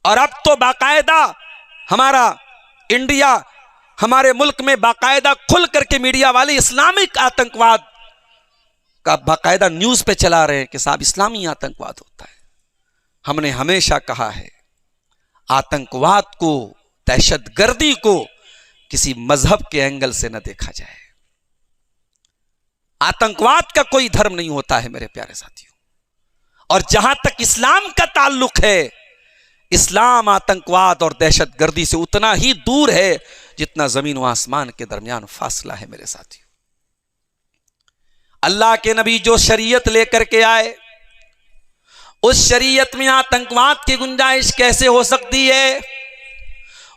और अब तो बाकायदा हमारा इंडिया, हमारे मुल्क में बाकायदा खुल करके मीडिया वाले इस्लामिक आतंकवाद का बाकायदा न्यूज पे चला रहे हैं कि साहब इस्लामी आतंकवाद होता है। हमने हमेशा कहा है आतंकवाद को, दहशतगर्दी को किसी मजहब के एंगल से न देखा जाए। आतंकवाद का कोई धर्म नहीं होता है मेरे प्यारे साथियों। और जहां तक इस्लाम का ताल्लुक है, इस्लाम आतंकवाद और दहशतगर्दी से उतना ही दूर है जितना जमीन व आसमान के दरमियान फासला है मेरे साथियों। अल्लाह के नबी जो शरीयत लेकर के आए, उस शरीयत में आतंकवाद की गुंजाइश कैसे हो सकती है?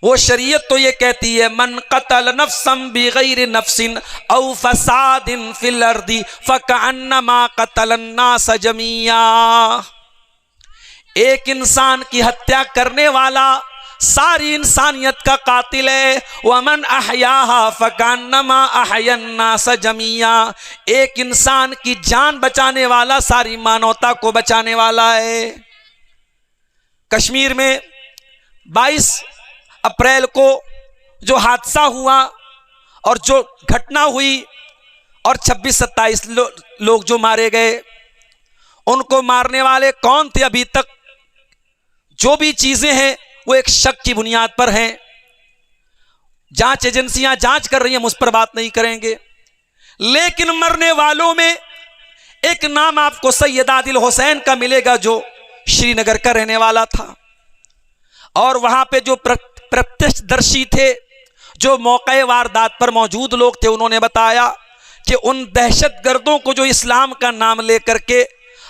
वो शरीयत तो ये कहती है मन कतल नफ्सन बिगैर नफ्सिन औ फसादिन फिल अर्दी फकअन्नमा कतलन नास जमिया। एक इंसान की हत्या करने वाला सारी इंसानियत का कातिल है। वमन अहयाहा फकअन्नमा अहयन नास जमिया। एक इंसान की जान बचाने वाला सारी मानवता को बचाने वाला है। कश्मीर में 22 अप्रैल को जो हादसा हुआ और जो घटना हुई और 26-27 लोग जो मारे गए, उनको मारने वाले कौन थे? अभी तक जो भी चीजें हैं वो एक शक की बुनियाद पर हैं। जांच एजेंसियां जांच कर रही हैं, हम उस पर बात नहीं करेंगे। लेकिन मरने वालों में एक नाम आपको सैयद आदिल हुसैन का मिलेगा, जो श्रीनगर का रहने वाला था। और वहां पे जो प्रत्यक्षदर्शी थे, जो मौके वारदात पर मौजूद लोग थे, उन्होंने बताया कि उन दहशतगर्दों को जो इस्लाम का नाम लेकर के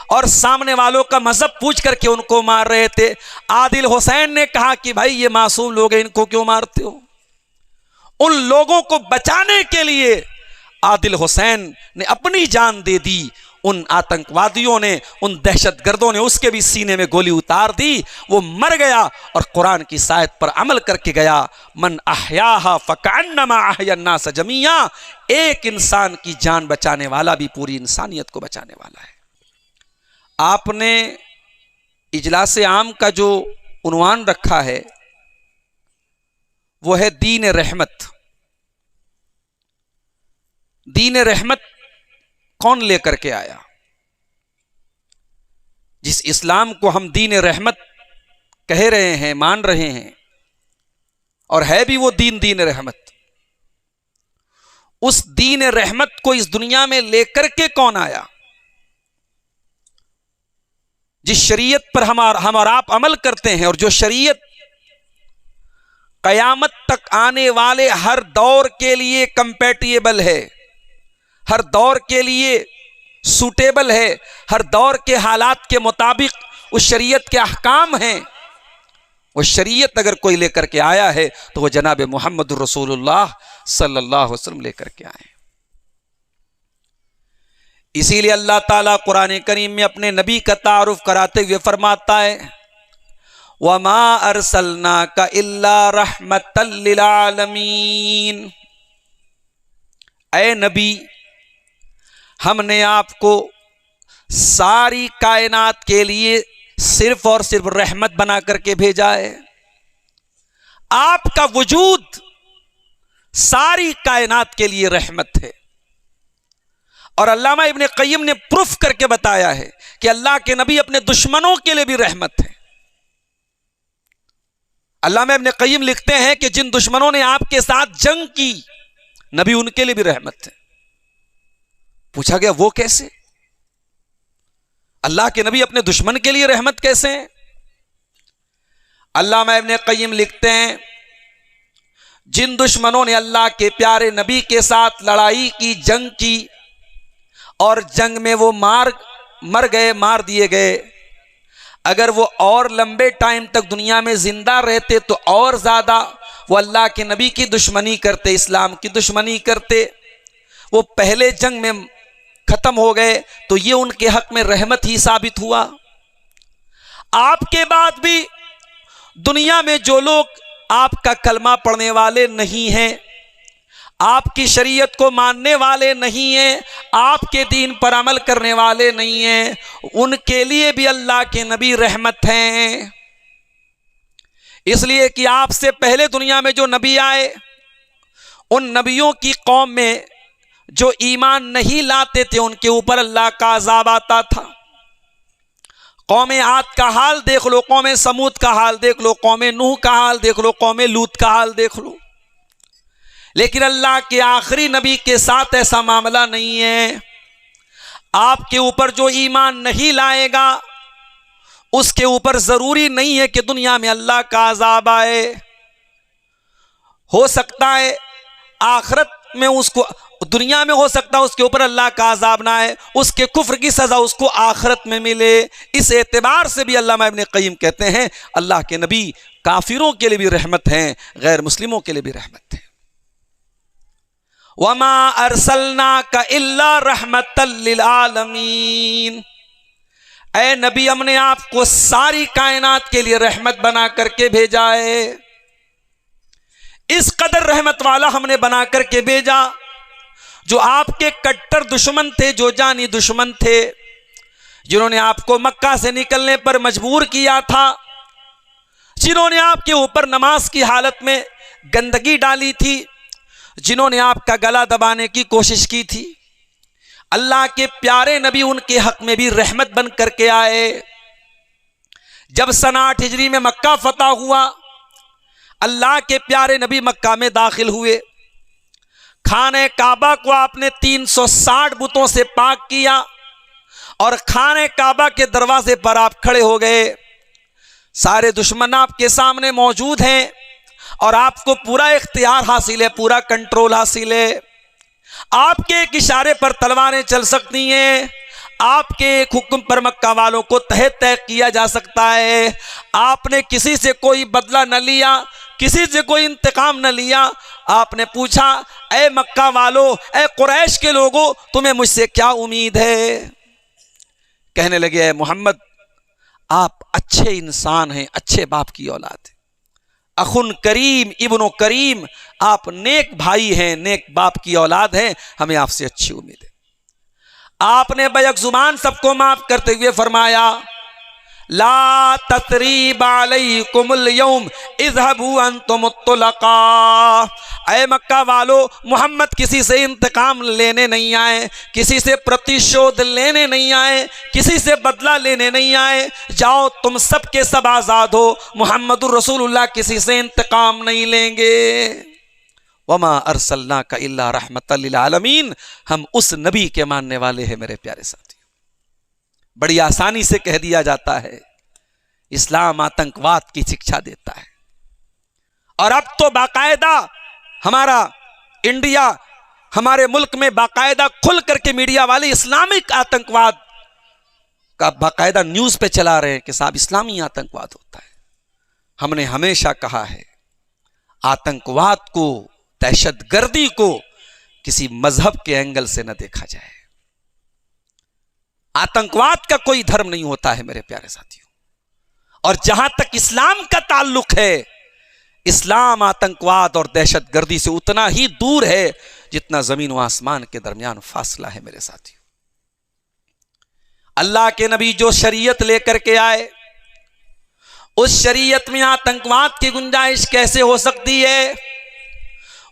और सामने वालों का मजहब पूछ करके उनको मार रहे थे, आदिल हुसैन ने कहा कि भाई ये मासूम लोग हैं, इनको क्यों मारते हो? उन लोगों को बचाने के लिए आदिल हुसैन ने अपनी जान दे दी। उन आतंकवादियों ने, उन दहशतगर्दों ने उसके भी सीने में गोली उतार दी। वो मर गया और कुरान की सायत पर अमल करके गया। मन अहयाहा फकअन्नमा अहयन नास जमिया। एक इंसान की जान बचाने वाला भी पूरी इंसानियत को बचाने वाला है। आपने इजलासे आम का जो उन्वान रखा है वो है दीन रहमत। दीन रहमत कौन लेकर के आया? जिस इस्लाम को हम दीन रहमत कह रहे हैं, मान रहे हैं, और है भी वो दीन रहमत, उस दीन रहमत को इस दुनिया में लेकर के कौन आया? जिस शरीयत पर हम और आप अमल करते हैं, और जो शरीयत कयामत तक आने वाले हर दौर के लिए कंपैटिबल है, हर दौर के लिए सूटेबल है, हर दौर के हालात के मुताबिक उस शरीयत के अहकाम हैं, वो शरीयत अगर कोई लेकर के आया है तो वो जनाब मोहम्मद रसूलुल्लाह सल्लल्लाहु अलैहि वसल्लम लेकर के आए। इसीलिए अल्लाह ताला कुरान करीम में अपने नबी का तारुफ कराते हुए फरमाता है वमा अरसलनाका इल्ला रहमतल लिल आलमीन। ऐ नबी, हमने आपको सारी कायनात के लिए सिर्फ और सिर्फ रहमत बना करके भेजा है। आपका वजूद सारी कायनात के लिए रहमत है। और अल्लामा इब्ने क़य्यिम ने प्रूफ करके बताया है कि अल्लाह के नबी अपने दुश्मनों के लिए भी रहमत है। अल्लामा इब्ने क़य्यिम लिखते हैं कि जिन दुश्मनों ने आपके साथ जंग की, नबी उनके लिए भी रहमत है। पूछा गया वो कैसे? अल्लाह के नबी अपने दुश्मन के लिए रहमत कैसे हैं? अल्लामा इब्ने क़य्यिम लिखते हैं जिन दुश्मनों ने अल्लाह के प्यारे नबी के साथ लड़ाई की, जंग की, और जंग में वो मर गए, मार दिए गए, अगर वो और लंबे टाइम तक दुनिया में जिंदा रहते तो और ज्यादा वो अल्लाह के नबी की दुश्मनी करते, इस्लाम की दुश्मनी करते। वो पहले जंग में खत्म हो गए तो ये उनके हक में रहमत ही साबित हुआ। आपके बाद भी दुनिया में जो लोग आपका कलमा पढ़ने वाले नहीं हैं, आपकी शरीयत को मानने वाले नहीं हैं, आपके दीन पर अमल करने वाले नहीं हैं, उनके लिए भी अल्लाह के नबी रहमत हैं। इसलिए कि आपसे पहले दुनिया में जो नबी आए, उन नबियों की कौम में जो ईमान नहीं लाते थे उनके ऊपर अल्लाह का अजाब आता था। कौम आद का हाल देख लो, कौम समूद का हाल देख लो, कौम नूह का हाल देख लो, कौम लूत का हाल देख लो। लेकिन अल्लाह के आखिरी नबी के साथ ऐसा मामला नहीं है। आपके ऊपर जो ईमान नहीं लाएगा उसके ऊपर जरूरी नहीं है कि दुनिया में अल्लाह का अजाब आए। हो सकता है आखिरत में उसको, दुनिया में हो सकता है उसके ऊपर अल्लाह का अजाब ना आए, उसके कुफ्र की सजा उसको आखिरत में मिले। इस एतबार से भी अल्लामा इब्न क़य्यिम कहते हैं अल्लाह के नबी काफिरों के लिए भी रहमत हैं, गैर मुस्लिमों के लिए भी रहमत है। वमा अरसलनाका इल्ला रहमतल लिल आलमीन, ऐ नबी हमने आपको सारी कायनात के लिए रहमत बना करके भेजा है। इस कदर रहमत वाला हमने बना करके भेजा। जो आपके कट्टर दुश्मन थे, जो जानी दुश्मन थे, जिन्होंने आपको मक्का से निकलने पर मजबूर किया था, जिन्होंने आपके ऊपर नमाज की हालत में गंदगी डाली थी, जिन्होंने आपका गला दबाने की कोशिश की थी, अल्लाह के प्यारे नबी उनके हक में भी रहमत बन करके आए। जब सन 8 हिजरी में मक्का फतह हुआ, अल्लाह के प्यारे नबी मक्का में दाखिल हुए। खाने काबा को आपने 360 बुतों से पाक किया और खाने काबा के दरवाजे पर आप खड़े हो गए। सारे दुश्मन आपके सामने मौजूद हैं और आपको पूरा इख्तियार हासिल है, पूरा कंट्रोल हासिल है। आपके एक इशारे पर तलवारें चल सकती हैं, आपके एक हुक्म पर मक्का वालों को तह तय किया जा सकता है। आपने किसी से कोई बदला न लिया, किसी से कोई इंतकाम न लिया। आपने पूछा, ऐ मक्का वालों, ऐ कुरैश के लोगों, तुम्हें मुझसे क्या उम्मीद है? कहने लगे, ऐ मोहम्मद, आप अच्छे इंसान हैं, अच्छे बाप की औलाद है, अखुन करीम इब्नो करीम, आप नेक भाई हैं, नेक बाप की औलाद हैं, हमें आपसे अच्छी उम्मीद है। आपने बैक जुबान सबको माफ करते हुए फरमाया, ला तसरीब अलैकुमुल यौम इज़हबू अंतुम तुलका। ऐ मक्का वालों, मोहम्मद किसी से इंतकाम लेने नहीं आए, किसी से प्रतिशोध लेने नहीं आए, किसी से बदला लेने नहीं आए। जाओ, तुम सब के सब आज़ाद हो, मुहम्मदुर रसूलुल्लाह किसी से इंतकाम नहीं लेंगे। वमा अरसलनाका इल्ला रहमतल लिल आलमीन, हम उस नबी के मानने वाले हैं मेरे प्यारे साथियों। बड़ी आसानी से कह दिया जाता है, इस्लाम आतंकवाद की शिक्षा देता है। और अब तो बाकायदा हमारा इंडिया, हमारे मुल्क में बाकायदा खुल करके मीडिया वाले इस्लामिक आतंकवाद का बाकायदा न्यूज पे चला रहे हैं कि साहब इस्लामी आतंकवाद होता है। हमने हमेशा कहा है, आतंकवाद को, दहशतगर्दी को किसी मजहब के एंगल से न देखा जाए। आतंकवाद का कोई धर्म नहीं होता है मेरे प्यारे साथियों। और जहां तक इस्लाम का ताल्लुक है, इस्लाम आतंकवाद और दहशतगर्दी से उतना ही दूर है जितना जमीन व आसमान के दरमियान फासला है मेरे साथियों। अल्लाह के नबी जो शरीयत लेकर के आए, उस शरीयत में आतंकवाद की गुंजाइश कैसे हो सकती है?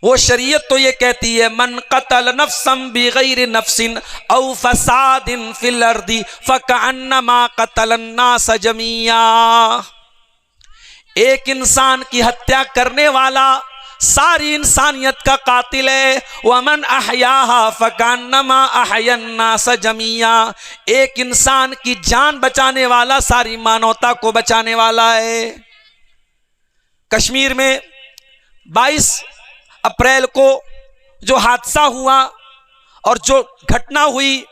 वो शरीयत तो ये कहती है, मन कतल नफ्सन बिगैर नफ्सिन औ फसादिन फिल अर्दी फकअन्नमा कतलन नास जमिया। एक इंसान की हत्या करने वाला सारी इंसानियत का कातिल है। वमन अहयाहा फकअन्नमा अहयन नास जमिया। एक इंसान की जान बचाने वाला सारी मानवता को बचाने वाला है। कश्मीर में 22 अप्रैल को जो हादसा हुआ और जो घटना हुई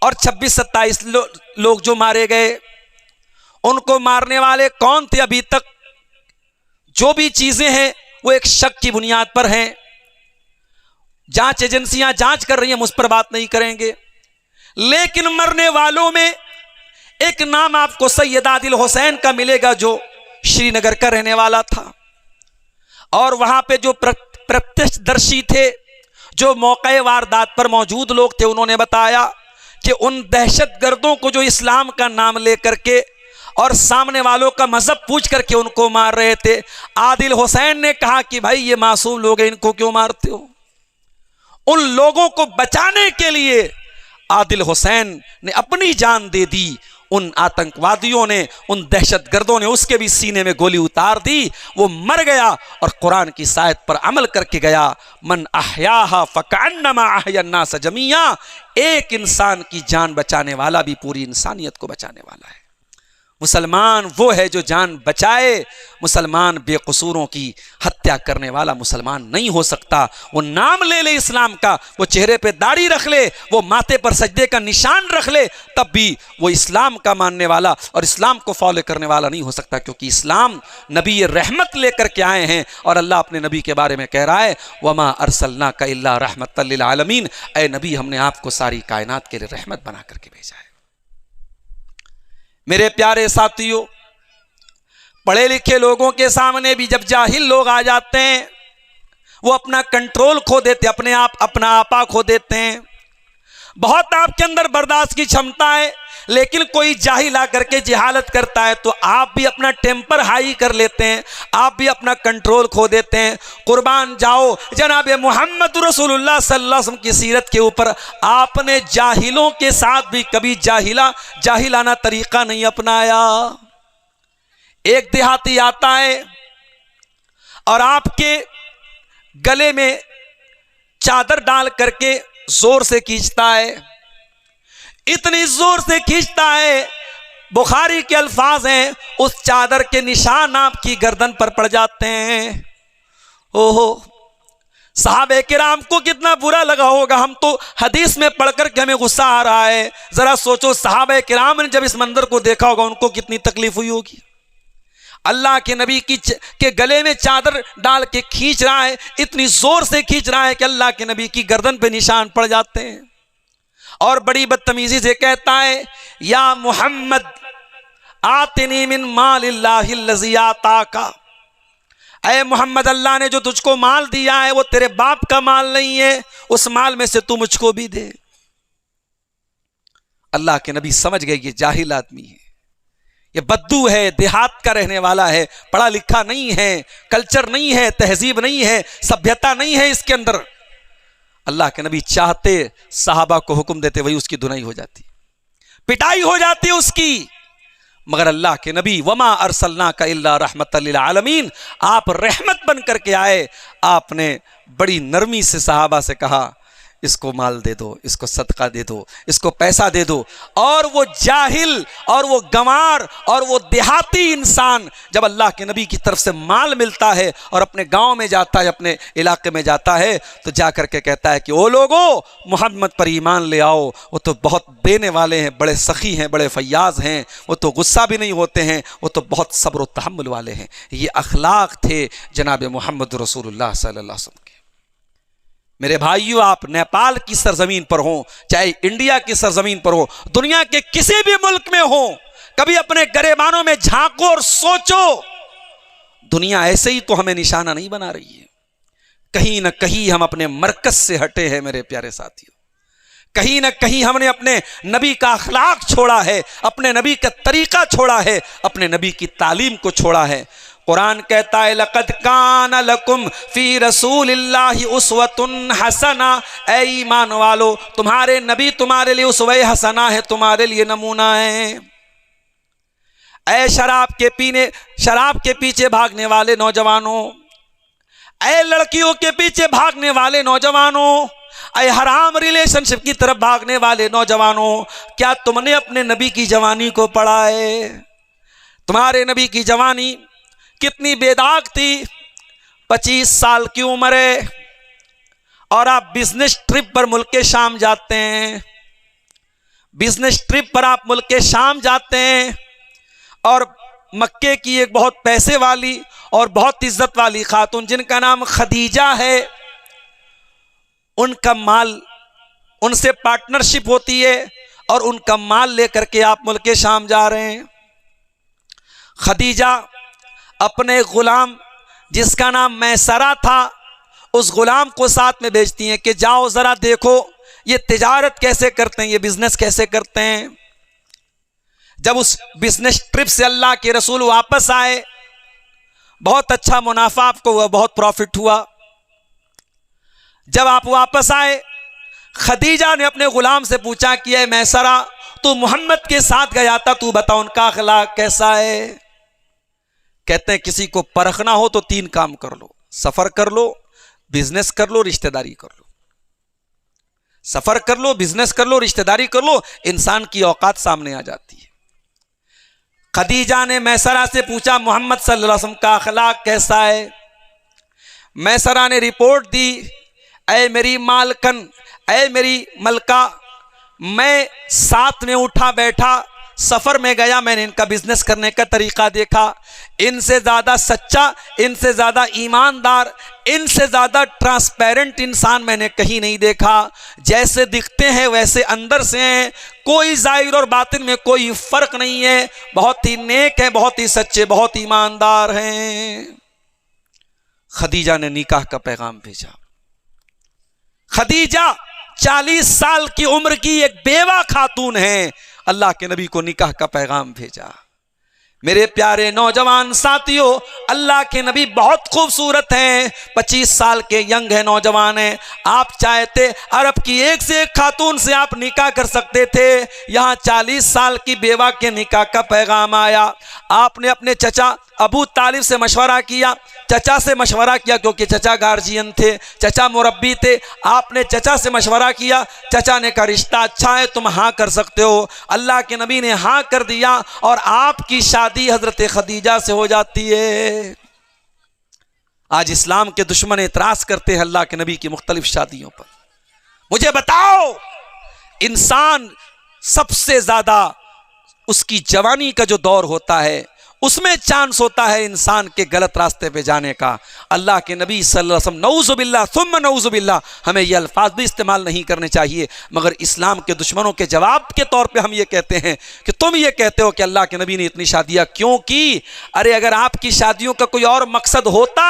और 26-27 लोग जो मारे गए, उनको मारने वाले कौन थे? अभी तक जो भी चीजें हैं वो एक शक की बुनियाद पर हैं। जांच एजेंसियां जांच कर रही हैं, हम उस पर बात नहीं करेंगे। लेकिन मरने वालों में एक नाम आपको सैयद आदिल हुसैन का मिलेगा, जो श्रीनगर का रहने वाला था। और वहां पे जो प्रत्यक्षदर्शी थे, जो मौके वारदात पर मौजूद लोग थे, उन्होंने बताया कि उन दहशतगर्दों को जो इस्लाम का नाम लेकर के और सामने वालों का मजहब पूछ करके उनको मार रहे थे। आदिल हुसैन ने कहा कि भाई ये मासूम लोग हैं, इनको क्यों मारते हो? उन लोगों को बचाने के लिए आदिल हुसैन ने अपनी जान दे दी। उन आतंकवादियों ने, उन दहशतगर्दों ने उसके भी सीने में गोली उतार दी। वो मर गया और कुरान की सायत पर अमल करके गया, मन अहयाहा फकअन्नमा अहया अन्नास जमीआ। एक इंसान की जान बचाने वाला भी पूरी इंसानियत को बचाने वाला है। मुसलमान वो है जो जान बचाए। मुसलमान बेकसूरों की हत्या करने वाला मुसलमान नहीं हो सकता। वो नाम ले ले इस्लाम का, वो चेहरे पे दाढ़ी रख ले, वो माथे पर सजदे का निशान रख ले, तब भी वो इस्लाम का मानने वाला और इस्लाम को फॉलो करने वाला नहीं हो सकता, क्योंकि इस्लाम नबी रहमत लेकर के आए हैं। और अल्लाह अपने नबी के बारे में कह रहा है, वमा अरसलनाका इल्ला रहमतल लिल आलमीन। ऐ नबी, हमने आपको सारी कायनात के लिए रहमत बना करके भेजा है। मेरे प्यारे साथियों, पढ़े लिखे लोगों के सामने भी जब जाहिल लोग आ जाते हैं, वो अपना कंट्रोल खो देते, अपने आप अपना आपा खो देते हैं। बहुत आपके अंदर बर्दाश्त की क्षमता है, लेकिन कोई जाहिल आकर के जहालत करता है तो आप भी अपना टेम्पर हाई कर लेते हैं, आप भी अपना कंट्रोल खो देते हैं। कुर्बान जाओ जनाब मोहम्मद रसूलुल्लाह सल्लल्लाहु अलैहि वसल्लम की सीरत के ऊपर आपने जाहिलों के साथ भी कभी जाहिलाना तरीका नहीं अपनाया। एक देहाती आता है और आपके गले में चादर डाल करके जोर से खींचता है, इतनी जोर से खींचता है, बुखारी के अल्फाज हैं, उस चादर के निशान आपकी गर्दन पर पड़ जाते हैं। ओहो, सहाबे किराम को कितना बुरा लगा होगा। हम तो हदीस में पढ़कर के हमें गुस्सा आ रहा है। जरा सोचो, सहाबे किराम ने जब इस मंजर को देखा होगा उनको कितनी तकलीफ हुई होगी। अल्लाह के नबी के गले में चादर डाल के खींच रहा है, इतनी जोर से खींच रहा है कि अल्लाह के नबी की गर्दन पे निशान पड़ जाते हैं। और बड़ी बदतमीजी से कहता है, या मोहम्मद आतिनी मिन मालिल्लाहिल्लज़ी आताका। ऐ मोहम्मद, अल्लाह ने जो तुझको माल दिया है वो तेरे बाप का माल नहीं है, उस माल में से तू मुझको भी दे। अल्लाह के नबी समझ गए ये जाहिल आदमी है, ये बद्दू है, देहात का रहने वाला है, पढ़ा लिखा नहीं है, कल्चर नहीं है, तहजीब नहीं है, सभ्यता नहीं है इसके अंदर। अल्लाह के नबी चाहते सहाबा को हुक्म देते, वही उसकी धुनाई हो जाती, पिटाई हो जाती उसकी। मगर अल्लाह के नबी, वमा अरसलनाका इल्ला रहमतल लिल आलमीन, आप रहमत बन करके आए। आपने बड़ी नरमी से सहाबा से कहा, इसको माल दे दो, इसको सदका दे दो, इसको पैसा दे दो। और वो जाहिल और वो गंवार और वो देहाती इंसान जब अल्लाह के नबी की तरफ से माल मिलता है और अपने गांव में जाता है, अपने इलाके में जाता है, तो जा करके कहता है कि ओ लोगों, मोहम्मद पर ईमान ले आओ, वो तो बहुत देने वाले हैं, बड़े सखी हैं, बड़े फयाज हैं, वो तो गुस्सा भी नहीं होते हैं, वो तो बहुत सब्र व तहम्मुल वाले हैं। ये अखलाक थे जनाब मोहम्मद रसूलुल्लाह सल्लल्लाहु अलैहि वसल्लम के। मेरे भाइयों, आप नेपाल की सरजमीन पर हो, चाहे इंडिया की सरजमीन पर हो, दुनिया के किसी भी मुल्क में हो, कभी अपने गरेबानों में झांको और सोचो, दुनिया ऐसे ही तो हमें निशाना नहीं बना रही है। कहीं ना कहीं हम अपने मरकज से हटे हैं मेरे प्यारे साथियों। कहीं ना कहीं हमने अपने नबी का अखलाक छोड़ा है, अपने नबी का तरीका छोड़ा है, अपने नबी की तालीम को छोड़ा है। कुरान कहता है, लक़द कान लकुम फी रसूलिल्लाहि उस्वतुन हसना। ऐ ईमान वालो, तुम्हारे नबी तुम्हारे लिए उसवे हसना है, तुम्हारे लिए नमूना है। ऐ शराब के पीछे भागने वाले नौजवानों, ऐ लड़कियों के पीछे भागने वाले नौजवानों, ऐ हराम रिलेशनशिप की तरफ भागने वाले नौजवानों, क्या तुमने अपने नबी की जवानी को पढ़ा है? तुम्हारे नबी की जवानी कितनी बेदाग थी। 25 साल की उम्र है और आप बिजनेस ट्रिप पर मुल्क के शाम जाते हैं, बिजनेस ट्रिप पर आप मुल्क के शाम जाते हैं और मक्के की एक बहुत पैसे वाली और बहुत इज्जत वाली खातून जिनका नाम खदीजा है, उनका माल, उनसे पार्टनरशिप होती है और उनका माल लेकर के आप मुल्क के शाम जा रहे हैं। खदीजा अपने गुलाम जिसका नाम मैसरा था, उस गुलाम को साथ में भेजती हैं कि जाओ जरा देखो ये तिजारत कैसे करते हैं, ये बिजनेस कैसे करते हैं। जब उस बिजनेस ट्रिप से अल्लाह के रसूल वापस आए, बहुत अच्छा मुनाफा आपको हुआ, बहुत प्रॉफिट हुआ। जब आप वापस आए, खदीजा ने अपने गुलाम से पूछा कि ऐ मैसरा, तू मोहम्मद के साथ गया था, तू बता उनका अखलाक कैसा है। कहते हैं किसी को परखना हो तो 3 काम कर लो, सफर कर लो, बिजनेस कर लो, रिश्तेदारी कर लो। सफर कर लो, बिजनेस कर लो, रिश्तेदारी कर लो, इंसान की औकात सामने आ जाती है। खदीजा ने मैसरा से पूछा मोहम्मद सल्लल्लाहु अलैहि वसल्लम का अखलाक कैसा है। मैसरा ने रिपोर्ट दी, ऐ मेरी मालकन, ऐ मेरी मलका, मैं साथ में उठा बैठा, सफर में गया, मैंने इनका बिजनेस करने का तरीका देखा, इनसे ज्यादा सच्चा, इनसे ज्यादा ईमानदार, इनसे ज्यादा ट्रांसपेरेंट इंसान मैंने कहीं नहीं देखा। जैसे दिखते हैं वैसे अंदर से हैं, कोई जाहिर और बातिन में कोई फर्क नहीं है, बहुत ही नेक है, बहुत ही सच्चे, बहुत ईमानदार हैं। खदीजा ने निकाह का पैगाम भेजा। खदीजा 40 साल की उम्र की एक बेवा खातून है, अल्लाह के नबी को निकाह का पैगाम भेजा। मेरे प्यारे नौजवान साथियों, अल्लाह के नबी बहुत खूबसूरत हैं, 25 साल के यंग है, नौजवान हैं। आप चाहते अरब की एक से एक खातून से आप निकाह कर सकते थे, यहाँ 40 साल की बेवा के निकाह का पैगाम आया। आपने अपने चचा अबू तालिब से मशवरा किया, चचा से मशवरा किया, क्योंकि चचा गार्जियन थे, चचा मुरब्बी थे। आपने चचा से मशवरा किया, चचा ने कहा रिश्ता अच्छा है, तुम हाँ कर सकते हो। अल्लाह के नबी ने हाँ कर दिया और आपकी शादी हजरत खदीजा से हो जाती है। आज इस्लाम के दुश्मन एतराज करते हैं अल्लाह के नबी की मुख्तलिफ शादियों पर। मुझे बताओ, इंसान सबसे ज्यादा उसकी जवानी का जो दौर होता है, उसमें चांस होता है इंसान के गलत रास्ते पे जाने का। अल्लाह के नबी सल्लल्लाहु अलैहि वसल्लम, नऊजुबिल्लाह सुम्मा नऊजुबिल्लाह, हमें ये अल्फाज भी इस्तेमाल नहीं करने चाहिए, मगर इस्लाम के दुश्मनों के जवाब के तौर पे हम ये कहते हैं कि तुम ये कहते हो कि अल्लाह के नबी ने इतनी शादियां क्यों की। अरे अगर आपकी शादियों का कोई और मकसद होता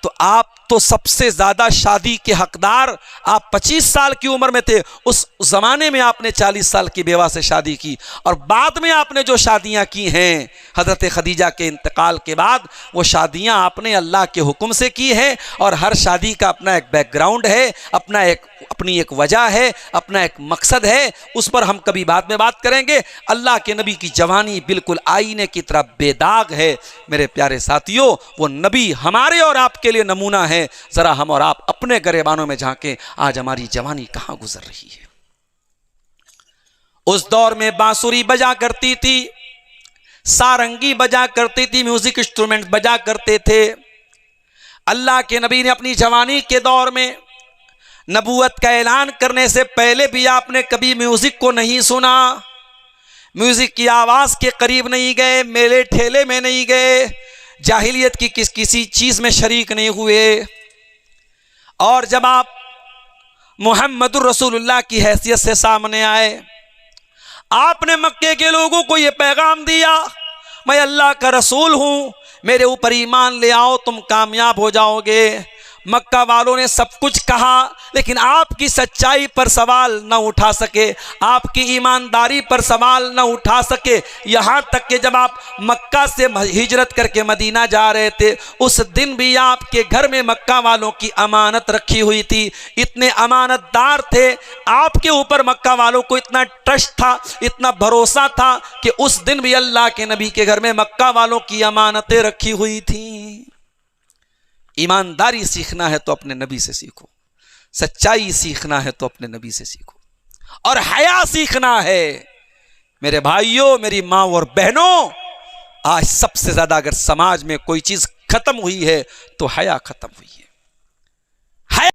तो आप तो सबसे ज्यादा शादी के हकदार, आप 25 साल की उम्र में थे, उस जमाने में आपने 40 साल की बेवा से शादी की, और बाद में आपने जो शादियां की हैं हजरत खदीजा के इंतकाल के बाद, वो शादियां आपने अल्लाह के हुक्म से की हैं। और हर शादी का अपना एक बैकग्राउंड है, अपनी एक वजह है, अपना एक मकसद है, उस पर हम कभी बाद में बात करेंगे। अल्लाह के नबी की जवानी बिल्कुल आईने की तरह बेदाग है। मेरे प्यारे साथियों, वो नबी हमारे और आपके लिए नमूना है। जरा हम और आप अपने गरेबानों में झांकें, आज हमारी जवानी कहां गुजर रही है। उस दौर में बांसुरी बजा करती थी, सारंगी बजा करती थी, म्यूजिक इंस्ट्रूमेंट बजा करते थे। अल्लाह के नबी ने अपनी जवानी के दौर में नबूवत का ऐलान करने से पहले भी आपने कभी म्यूजिक को नहीं सुना, म्यूजिक की आवाज के करीब नहीं गए, मेले ठेले में नहीं गए, जाहिलियत की किसी चीज में शरीक नहीं हुए। और जब आप मुहम्मदुर रसूलुल्लाह की हैसियत से सामने आए, आपने मक्के के लोगों को यह पैगाम दिया, मैं अल्लाह का रसूल हूं, मेरे ऊपर ईमान ले आओ, तुम कामयाब हो जाओगे। मक्का वालों ने सब कुछ कहा, लेकिन आपकी सच्चाई पर सवाल न उठा सके, आपकी ईमानदारी पर सवाल न उठा सके। यहाँ तक कि जब आप मक्का से हिजरत करके मदीना जा रहे थे, उस दिन भी आपके घर में मक्का वालों की अमानत रखी हुई थी। इतने अमानतदार थे, आपके ऊपर मक्का वालों को इतना ट्रस्ट था, इतना भरोसा था कि उस दिन भी अल्लाह के नबी के घर में मक्का वालों की अमानतें रखी हुई थी। ईमानदारी सीखना है तो अपने नबी से सीखो, सच्चाई सीखना है तो अपने नबी से सीखो, और हया सीखना है। मेरे भाइयों, मेरी माँ और बहनों, आज सबसे ज्यादा अगर समाज में कोई चीज खत्म हुई है तो हया खत्म हुई है। हया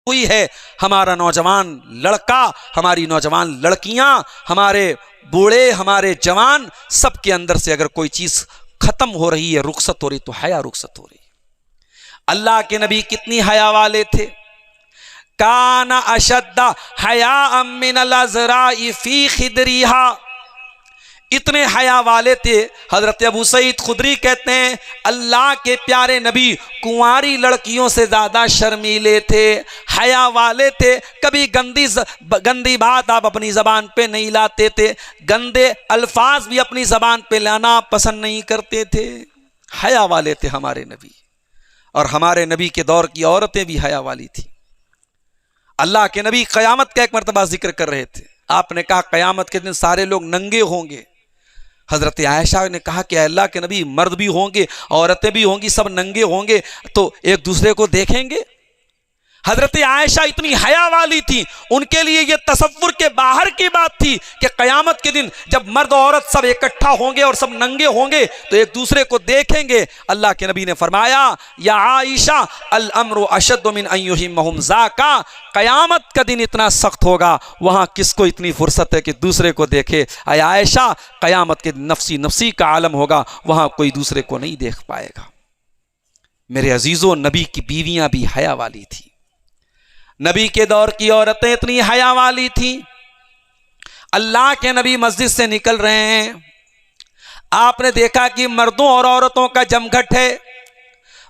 हुई है। हमारा नौजवान लड़का, हमारी नौजवान लड़कियां, हमारे बूढ़े, हमारे जवान, सबके अंदर से अगर कोई चीज खत्म हो रही है, रुखसत हो रही, तो हया रुखसत हो रही। अल्लाह के नबी कितनी हया वाले थे। काना अशद्दा हया मिनल अज़राई फी खिदरिहा, इतने हया वाले थे। हजरत अबू सईद खुदरी कहते हैं अल्लाह के प्यारे नबी कुंवारी लड़कियों से ज़्यादा शर्मीले थे, हया वाले थे। कभी गंदी बात आप अपनी ज़बान पे नहीं लाते थे, गंदे अल्फाज भी अपनी ज़बान पे लाना पसंद नहीं करते थे। हया वाले थे हमारे नबी। और हमारे नबी के दौर की औरतें भी हया वाली थी। अल्लाह के नबी क़यामत का एक मरतबा जिक्र कर रहे थे। आपने कहा क़यामत के दिन सारे लोग नंगे होंगे। हज़रत आयशा ने कहा कि अल्लाह के नबी मर्द भी होंगे, औरतें भी होंगी, सब नंगे होंगे तो एक दूसरे को देखेंगे? हज़रत आयशा इतनी हया वाली थी, उनके लिए यह तसव्वुर के बाहर की बात थी कि क़यामत के दिन जब मर्द औरत सब इकट्ठा होंगे और सब नंगे होंगे तो एक दूसरे को देखेंगे। अल्लाह के नबी ने फरमाया या आयशा अल अम्रु अशद्दु मिन अन युहिम्महुम ज़ाका, क़यामत का दिन इतना सख्त होगा, वहाँ किसको इतनी फुर्सत है कि दूसरे को देखे? अय आयशा, क़यामत के दिन नफसी नफसी का आलम होगा, वहाँ कोई दूसरे को नहीं देख पाएगा। मेरे अजीज़ों, नबी की बीवियाँ भी हया वाली थी। नबी के दौर की औरतें इतनी हया वाली थी। अल्लाह के नबी मस्जिद से निकल रहे हैं, आपने देखा कि मर्दों और औरतों का जमघट है।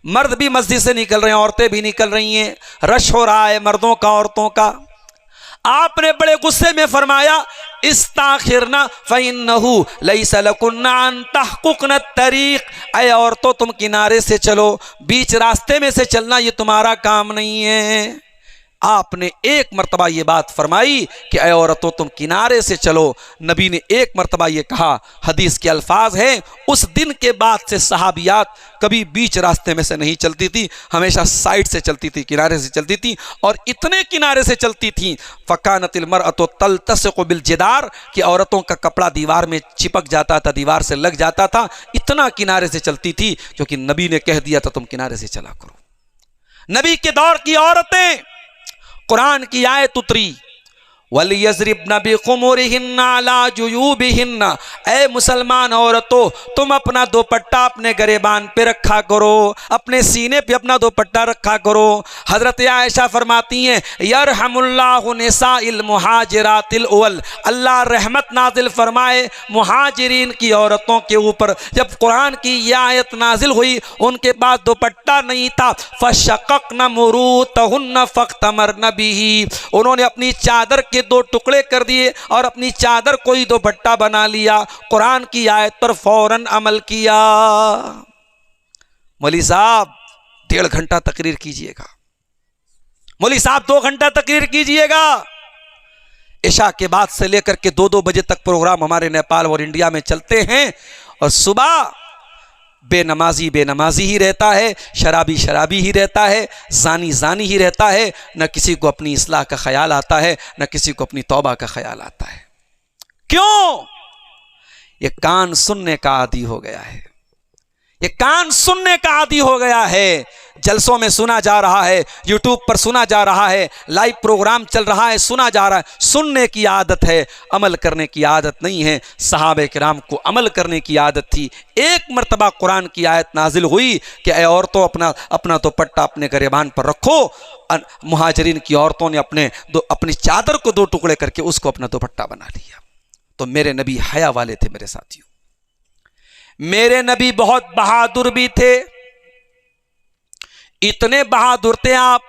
मर्द भी मस्जिद से निकल रहे हैं, औरतें भी निकल रही हैं, रश हो रहा है मर्दों का औरतों का। आपने बड़े गुस्से में फरमाया इस्ताखिरना फ़इन्नहु लैसा लकुन्ना अन तहक़ुक़्ना तरीक़, ऐ औरतों तुम किनारे से चलो, बीच रास्ते में से चलना ये तुम्हारा काम नहीं है। आपने एक मर्तबा ये बात फरमाई कि ऐ औरतों तुम किनारे से चलो। नबी ने एक मर्तबा ये कहा, हदीस के अल्फाज हैं, उस दिन के बाद से सहाबियात कभी बीच रास्ते में से नहीं चलती थी, हमेशा साइड से चलती थी, किनारे से चलती थी। और इतने किनारे से चलती थी फ़कानतिल मरअतु तल्तसिक़ु बिल जिदार, कि औरतों का कपड़ा दीवार में चिपक जाता था, दीवार से लग जाता था, इतना किनारे से चलती थी, क्योंकि नबी ने कह दिया था तुम किनारे से चला करो। नबी के दौर की औरतें, कुरान की आयत उतरी वलियज़रिबना बिखुमुरिहिन्ना अला जुयूबिहिन्ना, ऐ मुसलमान औरतों तुम अपना दोपट्टा अपने गरेबान पे रखा करो, अपने सीने पे अपना दोपट्टा रखा करो। हज़रत आयशा फरमाती हैं यरहमुल्लाहु निसाइल मुहाजिरातिल अव्वल, अल्लाह रहमत नाजिल फरमाए मुहाजिरीन की औरतों के ऊपर। जब कुरान की यह आयत नाजिल हुई, उनके पास दोपट्टा नहीं था, फशक़क़ना मुरूतहुन्ना फ़ख्तमरना बिही, उन्होंने अपनी चादर के दो टुकड़े कर दिए और अपनी चादर को ही दोपट्टा बना लिया। कुरान की आयत पर फौरन अमल किया। मौलवी साहब 1.5 घंटा तकरीर कीजिएगा, मौलवी साहब 2 घंटा तकरीर कीजिएगा। इशा के बाद से लेकर के 2-2 बजे तक प्रोग्राम हमारे नेपाल और इंडिया में चलते हैं, और सुबह बेनमाजी बेनमाजी ही रहता है, शराबी शराबी ही रहता है, जानी जानी ही रहता है। न किसी को अपनी इस्लाह का ख्याल आता है, न किसी को अपनी तौबा का ख्याल आता है। क्यों? ये कान सुनने का आदी हो गया है, ये कान सुनने का आदी हो गया है। जलसों में सुना जा रहा है, यूट्यूब पर सुना जा रहा है, लाइव प्रोग्राम चल रहा है, सुना जा रहा है। सुनने की आदत है, अमल करने की आदत नहीं है। सहाबे किराम को अमल करने की आदत थी। एक मर्तबा कुरान की आयत नाजिल हुई कि ऐ औरतों अपना दोपट्टा अपने गरेबान पर रखो। मुहाजिरीन की औरतों ने अपनी चादर को 2 टुकड़े करके उसको अपना दोपट्टा बना लिया। तो मेरे नबी हया वाले थे मेरे साथियों। मेरे नबी बहुत बहादुर भी थे, इतने बहादुर थे आप,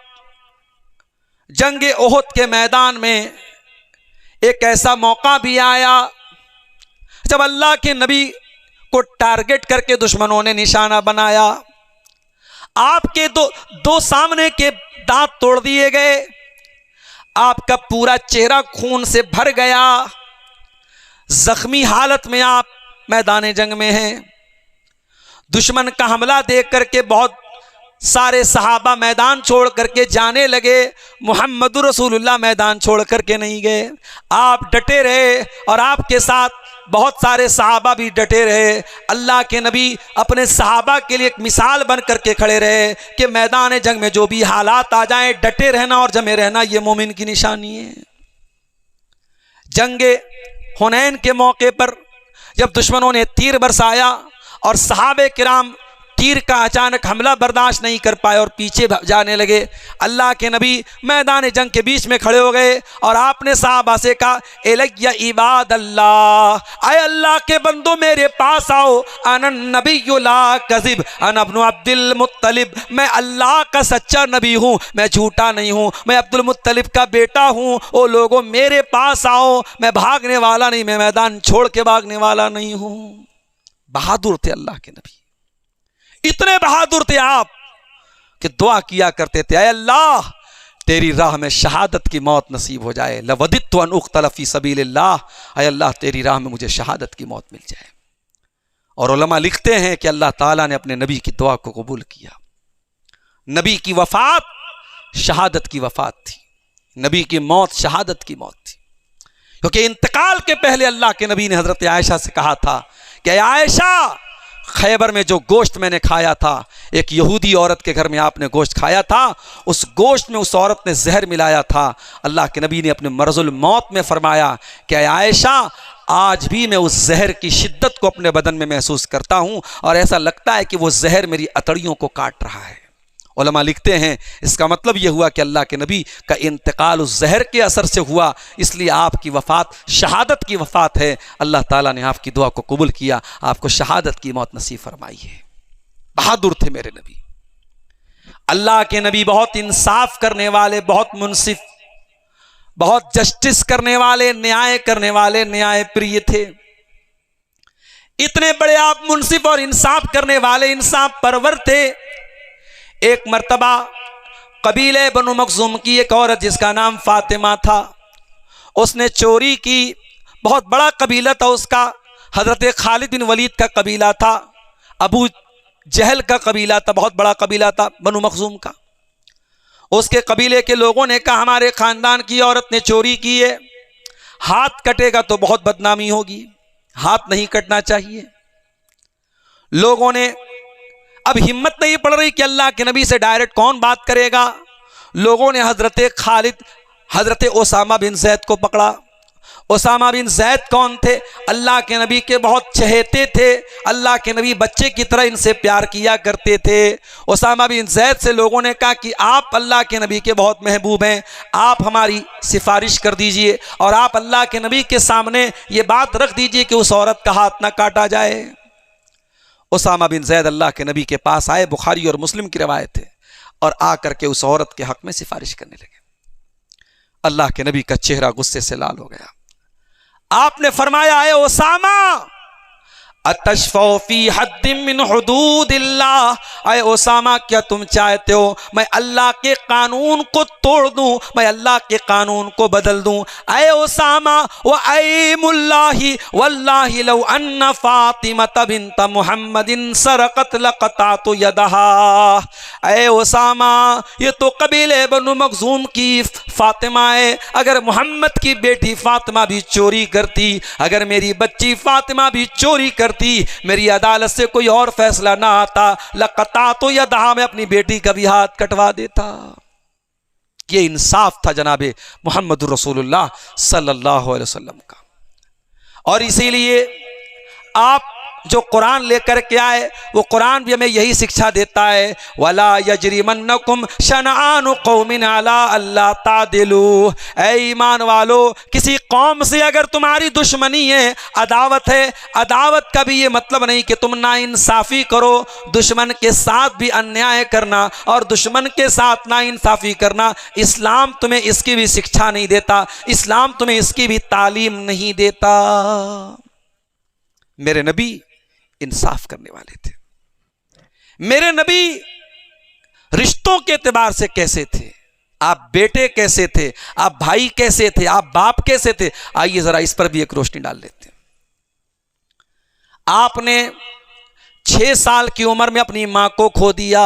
जंगे ओहद के मैदान में एक ऐसा मौका भी आया जब अल्लाह के नबी को टारगेट करके दुश्मनों ने निशाना बनाया। आपके दो सामने के दांत तोड़ दिए गए, आपका पूरा चेहरा खून से भर गया, जख्मी हालत में आप मैदान जंग में हैं। दुश्मन का हमला देख करके बहुत सारे सहाबा मैदान छोड़ करके जाने लगे, मुहम्मदुर रसूलुल्लाह मैदान छोड़ करके नहीं गए। आप डटे रहे और आपके साथ बहुत सारे सहाबा भी डटे रहे। अल्लाह के नबी अपने सहाबा के लिए एक मिसाल बन करके खड़े रहे कि मैदान जंग में जो भी हालात आ जाएं, डटे रहना और जमे रहना ये मोमिन की निशानी है। जंगे हुनैन के मौके पर जब दुश्मनों ने तीर बरसाया और सहाबे किराम तीर का अचानक हमला बर्दाश्त नहीं कर पाए और पीछे जाने लगे। अल्लाह के नबी मैदान जंग के बीच में खड़े हो गए और आपने साहबा से कहा, इलैया इबाद अल्लाह, आए अल्लाह के बंदो मेरे पास आओ, अनन नबिय्यु ला कज़िब अना इब्नु अब्दुल मुत्तलिब, मैं अल्लाह का सच्चा नबी हूँ, मैं झूठा नहीं हूँ, मैं अब्दुल मुत्तलिब का बेटा हूँ। ओ लोगों मेरे पास आओ, मैं भागने वाला नहीं, मैं मैदान छोड़ के भागने वाला नहीं हूँ। बहादुर थे अल्लाह के नबी, इतने बहादुर थे आप कि दुआ किया करते थे, अल्लाह तेरी राह में शहादत की मौत नसीब हो जाए, लवदित्तु अन उक़्तल फ़ी सबीलिल्लाह, अल्लाह तेरी राह में मुझे शहादत की मौत मिल जाए। और उलमा लिखते हैं कि अल्लाह ताला ने अपने नबी की दुआ को कबूल किया। नबी की वफात शहादत की वफात थी, नबी की मौत शहादत की मौत थी, क्योंकि इंतकाल के पहले अल्लाह के नबी ने हज़रत आयशा से कहा था कि आयशा, खैबर में जो गोश्त मैंने खाया था, एक यहूदी औरत के घर में आपने गोश्त खाया था, उस गोश्त में उस औरत ने जहर मिलाया था। अल्लाह के नबी ने अपने मरजुल मौत में फरमाया कि आयशा, आज भी मैं उस जहर की शिद्दत को अपने बदन में महसूस करता हूँ और ऐसा लगता है कि वो जहर मेरी अतड़ियों को काट रहा है। उलमा लिखते हैं इसका मतलब यह हुआ कि अल्लाह के नबी का इंतकाल उस जहर के असर से हुआ, इसलिए आपकी वफ़ात शहादत की वफ़ात है। अल्लाह ताला ने आपकी दुआ को कबूल किया, आपको शहादत की मौत नसीब फरमाई है। बहादुर थे मेरे नबी। अल्लाह के नबी बहुत इंसाफ करने वाले, बहुत मुनसिफ, बहुत जस्टिस करने वाले, न्याय करने वाले, न्याय प्रिय थे। इतने बड़े आप मुनसिफ और इंसाफ करने वाले, इंसाफ परवर थे। एक मर्तबा कबीले बनु मखज़ूम की एक औरत जिसका नाम फातिमा था, उसने चोरी की। बहुत बड़ा कबीला था उसका, हज़रत खालिद बिन वलीद का कबीला था, अबू जहल का कबीला था, बहुत बड़ा कबीला था बनु मखज़ूम का। उसके कबीले के लोगों ने कहा, हमारे ख़ानदान की औरत ने चोरी की है, हाथ कटेगा तो बहुत बदनामी होगी, हाथ नहीं कटना चाहिए। लोगों ने अब हिम्मत नहीं पड़ रही कि अल्लाह के नबी से डायरेक्ट कौन बात करेगा। लोगों ने हज़रत खालिद, हज़रत ओसामा बिन ज़ैद को पकड़ा। ओसामा बिन ज़ैद कौन थे? अल्लाह के नबी के बहुत चहेते थे, अल्लाह के नबी बच्चे की तरह इनसे प्यार किया करते थे। ओसामा बिन ज़ैद से लोगों ने कहा कि आप अल्लाह के नबी के बहुत महबूब हैं, आप हमारी सिफारिश कर दीजिए और आप अल्लाह के नबी के सामने ये बात रख दीजिए कि उस औरत का हाथ ना काटा जाए। उसामा बिन ज़ैद अल्लाह के नबी के पास आए, बुखारी और मुस्लिम की रवायत है, और आकर के उस औरत के हक में सिफारिश करने लगे। अल्लाह के नबी का चेहरा गुस्से से लाल हो गया। आपने फरमाया, है उसामा, अतशफ़ौ फ़ी हद्दिम मिन हुदूदिल्लाह, अय उसामा क्या तुम चाहते हो मैं अल्लाह के कानून को तोड़ दूं, मैं अल्लाह के कानून को बदल दूं? अय उसामा व अयमुल्लाहि वल्लाहि लौ अन्ना फातिमा बिन्त मुहम्मदिन सरक़त लक़तातु यदहा। अय उसामा, ये तो कबीले बनु मखज़ूम की फातिमा है, अगर मोहम्मद की बेटी फातिमा भी चोरी करती, अगर मेरी बच्ची फातिमा भी चोरी करती, मेरी अदालत से कोई और फैसला ना आता, लक़तातु यदहा, मैं अपनी बेटी का भी हाथ कटवा देता। ये इंसाफ था जनाबे मुहम्मदुर रसूलुल्लाह सल्लल्लाहु अलैहि वसल्लम का। और इसीलिए आप जो कुरान लेकर के आए, वो कुरान भी हमें यही शिक्षा देता है, वला यजरिमन्नकुम शनआनु कौमिन अला अल्ला तादिलू। ऐ ईमान वालो, किसी कौम से अगर तुम्हारी दुश्मनी है, अदावत है, अदावत का भी ये मतलब नहीं कि तुम नाइंसाफ़ी करो। दुश्मन के साथ भी अन्याय करना और दुश्मन के साथ नाइंसाफ़ी करना, इस्लाम तुम्हें इसकी भी शिक्षा नहीं देता, इस्लाम तुम्हें इसकी भी तालीम नहीं देता। मेरे नबी इंसाफ करने वाले थे। मेरे नबी रिश्तों के एतबार से कैसे थे? आप बेटे कैसे थे, आप भाई कैसे थे, आप बाप कैसे थे? आइए जरा इस पर भी एक रोशनी डाल लेते हैं। आपने 6 साल की उम्र में अपनी मां को खो दिया,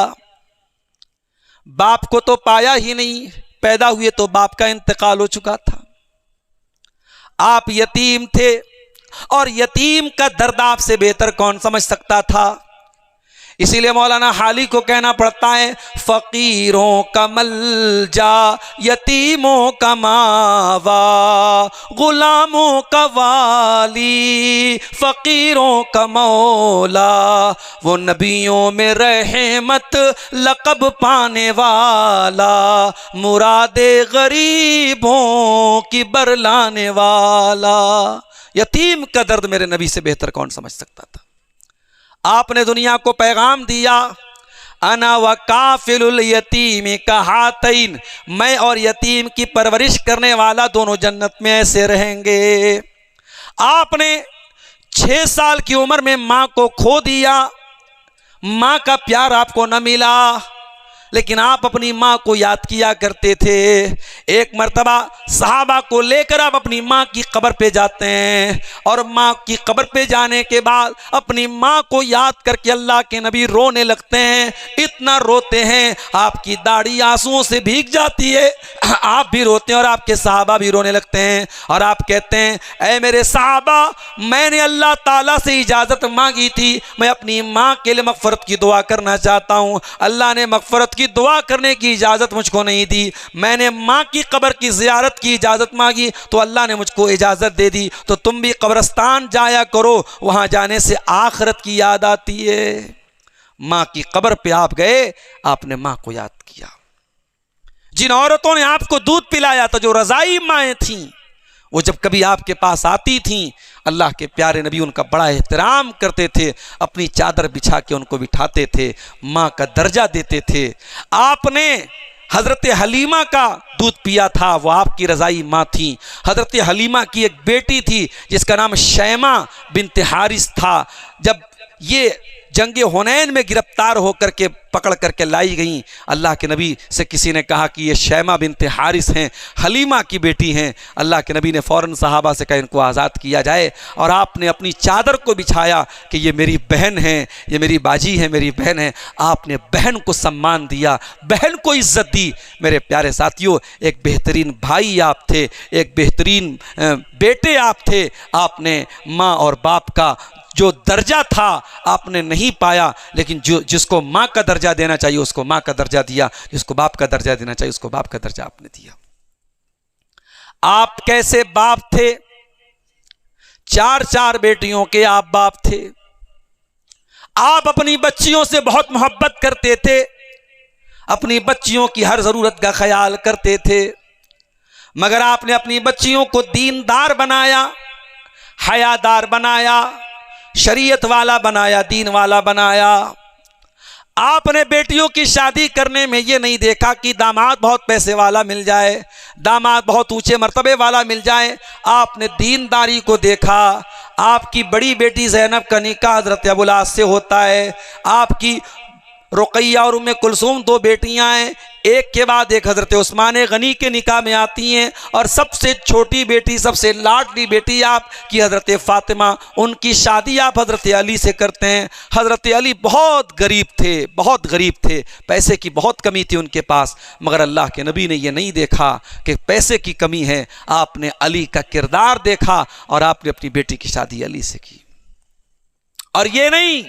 बाप को तो पाया ही नहीं, पैदा हुए तो बाप का इंतकाल हो चुका था। आप यतीम थे और यतीम का दर्द आपसे बेहतर कौन समझ सकता था। इसीलिए मौलाना हाली को कहना पड़ता है, फ़कीरों का मलजा यतीमों का मावा, गुलामों का वाली फ़कीरों का मौला, वो नबियों में रहमत लक़ब पाने वाला, मुरादे गरीबों की बरलाने वाला। यतीम का दर्द मेरे नबी से बेहतर कौन समझ सकता था। आपने दुनिया को पैगाम दिया, अना व काफिलुल यतीम कहातैन, मैं और यतीम की परवरिश करने वाला दोनों जन्नत में ऐसे रहेंगे। आपने 6 साल की उम्र में माँ को खो दिया, माँ का प्यार आपको न मिला, लेकिन आप अपनी माँ को याद किया करते थे। एक मर्तबा सहाबा को लेकर आप अपनी माँ की कब्र पे जाते हैं और माँ की कब्र पे जाने के बाद अपनी माँ को याद करके अल्लाह के नबी रोने लगते हैं। इतना रोते हैं आपकी दाढ़ी आंसुओं से भीग जाती है, आप भी रोते हैं और आपके सहाबा भी रोने लगते हैं। और आप कहते हैं, ऐ मेरे सहाबा, मैंने अल्लाह ताला से इजाज़त मांगी थी, मैं अपनी माँ के लिए मग़फ़िरत की दुआ करना चाहता हूँ। अल्लाह ने मग़फ़िरत की दुआ करने की इजाज़त मुझको नहीं दी। मैंने माँ की कब्र की ज़ियारत की इजाज़त मांगी तो अल्लाह ने मुझको इजाज़त दे दी। तो तुम भी कब्रस्तान जाया करो, वहाँ जाने से आखिरत की याद आती है। माँ की कब्र पे आप गए, आपने माँ को याद किया। जिन औरतों ने आपको दूध पिलाया था, जो रज़ाई माएँ थीं, वो जब कभी आपके पास आती थीं, अल्लाह के प्यारे नबी उनका बड़ा एहतराम करते थे, अपनी चादर बिछा के उनको बिठाते थे, माँ का दर्जा देते थे। आपने हज़रत हलीमा का दूध पिया था, वो आपकी रज़ाई माँ थी। हज़रत हलीमा की एक बेटी थी जिसका नाम शैमा बिन्त हारिस था। जब ये जंगे हुनैन में गिरफ्तार होकर के पकड़ करके लाई गई, अल्लाह के नबी से किसी ने कहा कि ये शैमा बिन्त हारिस हैं, हलीमा की बेटी हैं। अल्लाह के नबी ने फ़ौरन सहाबा से कहा इनको आज़ाद किया जाए, और आपने अपनी चादर को बिछाया कि ये मेरी बहन है, ये मेरी बाजी है, मेरी बहन है। आपने बहन को सम्मान दिया, बहन को इज़्ज़त दी। मेरे प्यारे साथियों, एक बेहतरीन भाई आप थे, एक बेहतरीन बेटे आप थे। आपने माँ और बाप का जो दर्जा था आपने नहीं पाया, लेकिन जिसको माँ का दर्जा देना चाहिए उसको माँ का दर्जा दिया, जिसको बाप का दर्जा देना चाहिए उसको बाप का दर्जा आपने दिया। आप कैसे बाप थे? 4 बेटियों के आप बाप थे। आप अपनी बच्चियों से बहुत मोहब्बत करते थे, अपनी बच्चियों की हर ज़रूरत का ख्याल करते थे, मगर आपने अपनी बच्चियों को दीनदार बनाया, हयादार बनाया, शरीयत वाला बनाया, दीन वाला बनाया। आपने बेटियों की शादी करने में ये नहीं देखा कि दामाद बहुत पैसे वाला मिल जाए, दामाद बहुत ऊंचे मर्तबे वाला मिल जाए। आपने दीनदारी को देखा। आपकी बड़ी बेटी ज़ैनब का निकाह हज़रत अबुल आस से होता है। आपकी रुक़ैया और उम्मे कुलसूम 2 बेटियां हैं, एक के बाद एक हज़रत उस्मान गनी के निकाह में आती हैं, और सबसे छोटी बेटी, सबसे लाडली बेटी आपकी हज़रत फ़ातिमा, उनकी शादी आप हज़रत अली से करते हैं। हज़रत अली बहुत गरीब थे, बहुत गरीब थे, पैसे की बहुत कमी थी उनके पास, मगर अल्लाह के नबी ने यह नहीं देखा कि पैसे की कमी है। आपने अली का किरदार देखा और आपने अपनी बेटी की शादी अली से की। और ये नहीं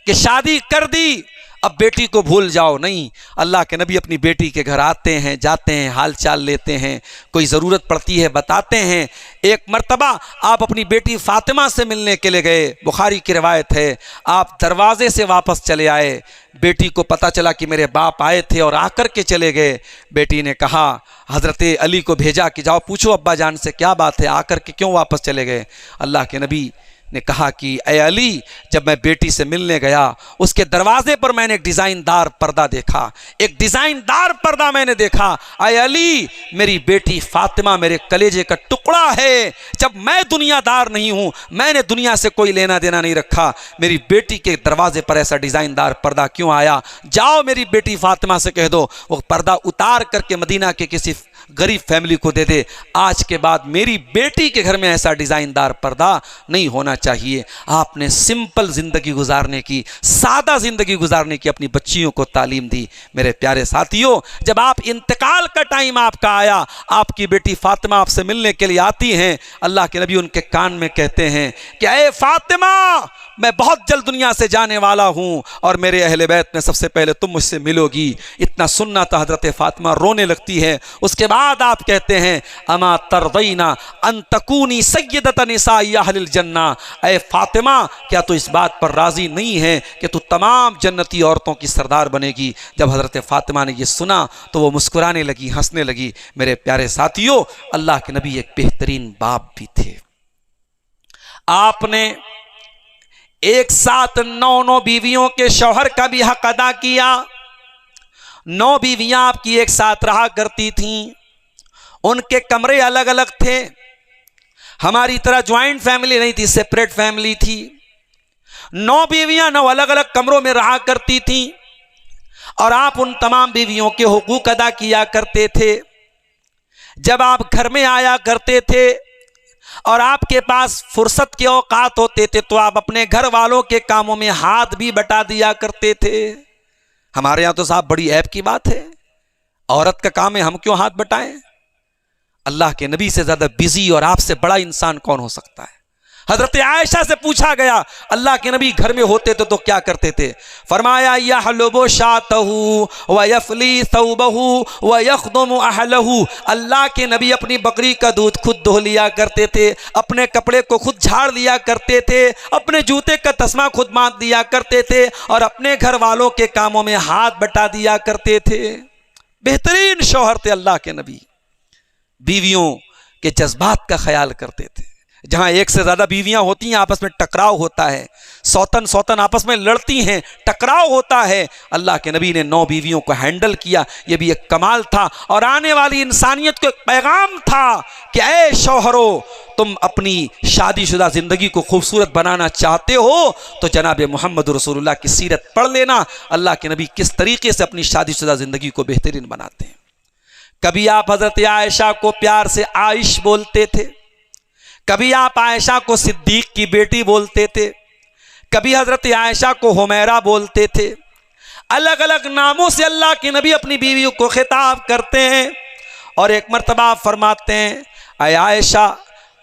कि शादी कर दी अब बेटी को भूल जाओ, नहीं। अल्लाह के नबी अपनी बेटी के घर आते हैं, जाते हैं, हाल चाल लेते हैं, कोई ज़रूरत पड़ती है बताते हैं। एक मर्तबा आप अपनी बेटी फ़ातिमा से मिलने के लिए गए, बुखारी की रिवायत है। आप दरवाज़े से वापस चले आए, बेटी को पता चला कि मेरे बाप आए थे और आकर के चले गए। बेटी ने कहा, हज़रत अली को भेजा कि जाओ पूछो अब्बा जान से क्या बात है, आकर के क्यों वापस चले गए। अल्लाह के नबी ने कहा कि ए अली, जब मैं बेटी से मिलने गया उसके दरवाजे पर मैंने एक डिज़ाइनदार पर्दा देखा, एक डिज़ाइनदार पर्दा मैंने देखा। ए अली, मेरी बेटी फ़ातिमा मेरे कलेजे का टुकड़ा है। जब मैं दुनियादार नहीं हूँ, मैंने दुनिया से कोई लेना देना नहीं रखा, मेरी बेटी के दरवाजे पर ऐसा डिज़ाइनदार पर्दा क्यों आया? जाओ मेरी बेटी फ़ातिमा से कह दो वो पर्दा उतार करके मदीना के किसी गरीब फैमिली को दे दे। आज के बाद मेरी बेटी के घर में ऐसा डिज़ाइनदार पर्दा नहीं होना चाहिए। आपने सिंपल ज़िंदगी गुजारने की, सादा ज़िंदगी गुजारने की अपनी बच्चियों को तालीम दी। मेरे प्यारे साथियों, जब आप इंतकाल का टाइम आपका आया, आपकी बेटी फ़ातिमा आपसे मिलने के लिए आती हैं, अल्लाह के नबी उनके कान में कहते हैं कि ए फ़ातिमा, मैं बहुत जल्द दुनिया से जाने वाला हूँ और मेरे अहले बैत में सबसे पहले तुम मुझसे मिलोगी। इतना सुनना तो हज़रत फ़ातिमा रोने लगती है। उसके बाद आप कहते हैं अमा तरदीना अन तकूनी सय्यदत निसाई अहलिल जन्ना, ऐ फ़ातिमा क्या तो इस बात पर राज़ी नहीं है कि तू तमाम जन्नती औरतों की सरदार बनेगी। जब हज़रत फ़ातिमा ने ये सुना तो वो मुस्कुराने लगी, हंसने लगी। मेरे प्यारे साथियों, अल्लाह के नबी एक बेहतरीन बाप भी थे। आपने एक साथ 9 बीवियों के शौहर का भी हक अदा किया। 9 बीवियां आपकी एक साथ रहा करती थीं। उनके कमरे अलग अलग थे। हमारी तरह ज्वाइंट फैमिली नहीं थी, सेपरेट फैमिली थी। 9 बीवियां 9 अलग अलग कमरों में रहा करती थीं और आप उन तमाम बीवियों के हुकूक अदा किया करते थे। जब आप घर में आया करते थे और आपके पास फुर्सत के औकात होते थे तो आप अपने घर वालों के कामों में हाथ भी बटा दिया करते थे। हमारे यहाँ तो साहब बड़ी ऐब की बात है, औरत का काम है, हम क्यों हाथ बटाएं। अल्लाह के नबी से ज्यादा बिजी और आपसे बड़ा इंसान कौन हो सकता है। हजरत आयशा से पूछा गया अल्लाह के नबी घर में होते थे तो क्या करते थे। फरमाया यहलुबु शातहु व यफली सौबहु व यखदुमु अहलहु। अल्लाह के नबी अपनी बकरी का दूध खुद धो लिया करते थे, अपने कपड़े को खुद झाड़ लिया करते थे, अपने जूते का तस्मा खुद बांध दिया करते थे और अपने घर वालों के कामों में हाथ बटा दिया करते थे। बेहतरीन शौहर थे अल्लाह के नबी। बीवियों के जज्बात का ख्याल करते थे। जहां एक से ज्यादा बीवियां होती हैं आपस में टकराव होता है, सौतन आपस में लड़ती हैं, टकराव होता है। अल्लाह के नबी ने 9 बीवियों को हैंडल किया, यह भी एक कमाल था और आने वाली इंसानियत को एक पैगाम था कि ऐ शौहरों, तुम अपनी शादीशुदा जिंदगी को खूबसूरत बनाना चाहते हो तो जनाब मोहम्मद रसूलुल्लाह की सीरत पढ़ लेना। अल्लाह के नबी किस तरीके से अपनी शादीशुदा जिंदगी को बेहतरीन बनाते हैं। कभी आप हजरत आयशा को प्यार से आइश बोलते थे, कभी आप आयशा को सिद्दीक की बेटी बोलते थे, कभी हजरत आयशा को हुमैरा बोलते थे। अलग अलग नामों से अल्लाह के नबी अपनी बीवियों को खिताब करते हैं और एक मर्तबा फरमाते हैं ऐ आयशा,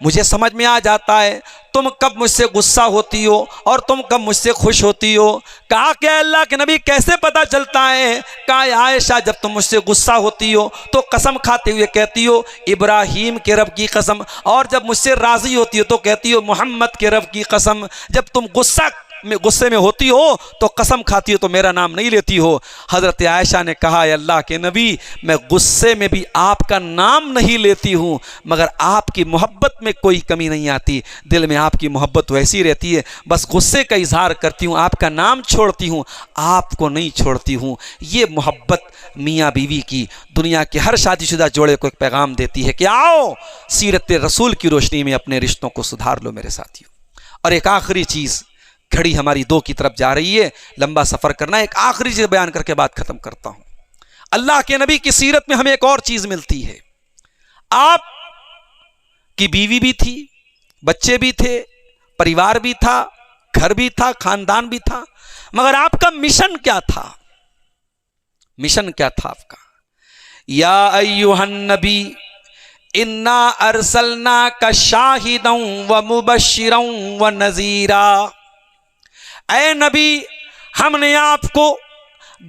मुझे समझ में आ जाता है तुम कब मुझसे गुस्सा होती हो और तुम कब मुझसे खुश होती हो। कहा कि अल्लाह के नबी कैसे पता चलता है। कहा आयशा, जब तुम मुझसे गुस्सा होती हो तो कसम खाते हुए कहती हो इब्राहीम के रब की कसम, और जब मुझसे राज़ी होती हो तो कहती हो मोहम्मद के रब की कसम। जब तुम गुस्से में होती हो तो कसम खाती हो तो मेरा नाम नहीं लेती हो। हज़रत आयशा ने कहा अल्लाह के नबी, मैं गुस्से में भी आपका नाम नहीं लेती हूँ मगर आपकी मोहब्बत में कोई कमी नहीं आती। दिल में आपकी मोहब्बत वैसी रहती है, बस गुस्से का इजहार करती हूँ, आपका नाम छोड़ती हूँ, आपको नहीं छोड़ती हूँ। ये मोहब्बत मियाँ बीवी की दुनिया के हर शादीशुदा जोड़े को एक पैगाम देती है कि आओ सीरत रसूल की रोशनी में अपने रिश्तों को सुधार लो मेरे साथियों। और एक आखिरी चीज़, घड़ी हमारी 2 की तरफ जा रही है, लंबा सफ़र करना है, एक आखिरी चीज़ बयान करके बात ख़त्म करता हूँ। अल्लाह के नबी की सीरत में हमें एक और चीज़ मिलती है। आप की बीवी भी थी, बच्चे भी थे, परिवार भी था, घर भी था, खानदान भी था, मगर आपका मिशन क्या था? मिशन क्या था आपका? या अय्युहन नबी इन्ना अरसलना का शाहिदं व मुबश्शिरं व नज़ीरा। ऐ नबी, हमने आपको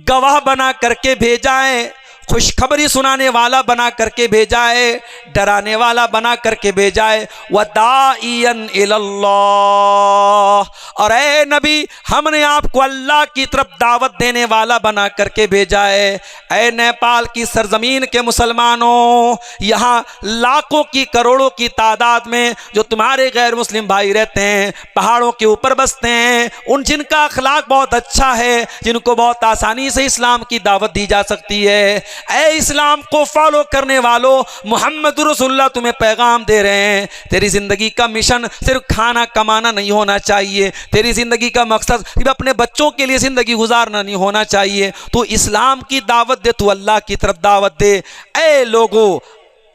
गवाह बना करके भेजा है, खुशखबरी सुनाने वाला बना करके भेजा है, डराने वाला बना करके भेजा है। वदाइयन इल्लल्लाह, और ऐ नबी हमने आपको अल्लाह की तरफ दावत देने वाला बना करके भेजा है। ऐ नेपाल की सरजमीन के मुसलमानों, यहाँ लाखों की करोड़ों की तादाद में जो तुम्हारे गैर मुस्लिम भाई रहते हैं, पहाड़ों के ऊपर बसते हैं, उन जिनका अखलाक बहुत अच्छा है, जिनको बहुत आसानी से इस्लाम की दावत दी जा सकती है। ऐ इस्लाम को फॉलो करने वालों, मोहम्मद रसूलुल्लाह तुम्हें पैगाम दे रहे हैं, तेरी जिंदगी का मिशन सिर्फ खाना कमाना नहीं होना चाहिए, तेरी जिंदगी का मकसद सिर्फ अपने बच्चों के लिए जिंदगी गुजारना नहीं होना चाहिए। तू इस्लाम की दावत दे, तू अल्लाह की तरफ दावत दे। ऐ लोगों,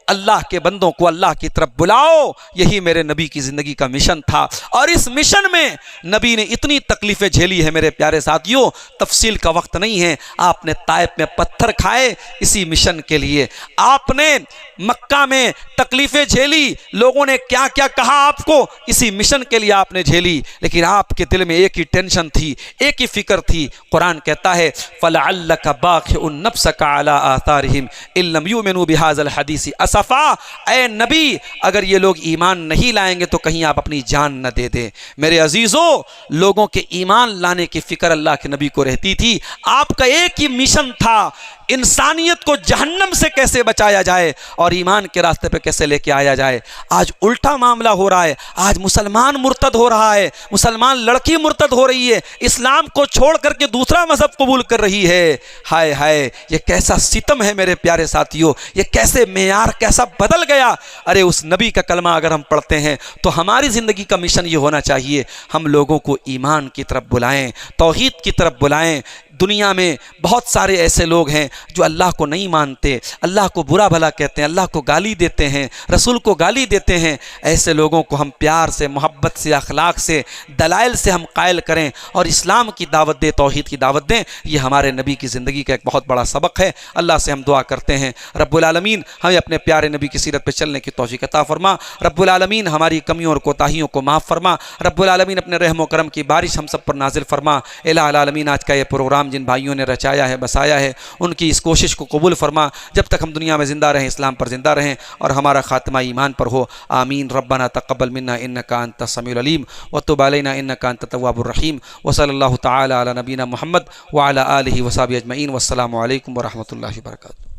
अल्लाह के बंदों को अल्लाह की तरफ बुलाओ। यही मेरे नबी की ज़िंदगी का मिशन था और इस मिशन में नबी ने इतनी तकलीफ़ें झेली है मेरे प्यारे साथियों, तफसील का वक्त नहीं है। आपने ताइफ में पत्थर खाए इसी मिशन के लिए, आपने मक्का में तकलीफ़ें झेली, लोगों ने क्या क्या कहा आपको, इसी मिशन के लिए आपने झेली। लेकिन आपके दिल में एक ही टेंशन थी, एक ही फिक्र थी। कुरान कहता है फलअल्लका बाखिउन नफ्सका अला आथारिहिम इल्लम युमिनु बिहाज़ल हदीसी असफ़ा। ऐ नबी, अगर ये लोग ईमान नहीं लाएंगे तो कहीं आप अपनी जान न दे दें। मेरे अजीज़ों, लोगों के ईमान लाने की फ़िक्र अल्लाह के नबी को रहती थी। आपका एक ही मिशन था, इंसानियत को जहन्नम से कैसे बचाया जाए और ईमान के रास्ते पे कैसे लेके आया जाए। आज उल्टा मामला हो रहा है, आज मुसलमान मुर्तद हो रहा है, मुसलमान लड़की मुर्तद हो रही है, इस्लाम को छोड़ करके दूसरा मजहब कबूल कर रही है। हाय हाय, ये कैसा सितम है मेरे प्यारे साथियों, ये कैसे मेयार कैसा बदल गया। अरे उस नबी का कलमा अगर हम पढ़ते हैं तो हमारी ज़िंदगी का मिशन ये होना चाहिए, हम लोगों को ईमान की तरफ बुलाएं, तौहीद की तरफ बुलाएं। दुनिया में बहुत सारे ऐसे लोग हैं जो अल्लाह को नहीं मानते, अल्लाह को बुरा भला कहते हैं, अल्लाह को गाली देते हैं, रसूल को गाली देते हैं। ऐसे लोगों को हम प्यार से, मोहब्बत से, अखलाक से, दलाइल से हम कायल करें और इस्लाम की दावत दें, तौहीद की दावत दें। ये हमारे नबी की ज़िंदगी का एक बहुत बड़ा सबक है। अल्लाह से हम दुआ करते हैं रब्बुल आलमीन हमें अपने प्यारे नबी की सीरत पर चलने की तौफीक अता फरमा। रब्बुल आलमीन हमारी कमियों और कोताहियों को माफ़ फरमा। रब्बुल आलमीन अपने रहम करम की बारिश हम सब पर नाजिल फरमा। इलाहुल आलमीन आज का ये प्रोग्राम जिन भाइयों ने रचाया है, बसाया है, उनकी इस कोशिश को कबूल फरमा। जब तक हम दुनिया में ज़िंदा रहें, इस्लाम पर ज़िंदा रहें और हमारा खात्मा ईमान पर हो। आमीन। रब्बना तक़ब्बल मिन्ना इन्नका अंतस समीउल अलीम व तुब अलैना इन्नका अंतत तव्वाबुर रहीम व सल्लल्लाहु तआला अला नबीना मुहम्मद व अला आलिहि व सहबिहि अजमईन। वस्सलामु अलैकुम व रहमतुल्लाहि व बरकातुहू।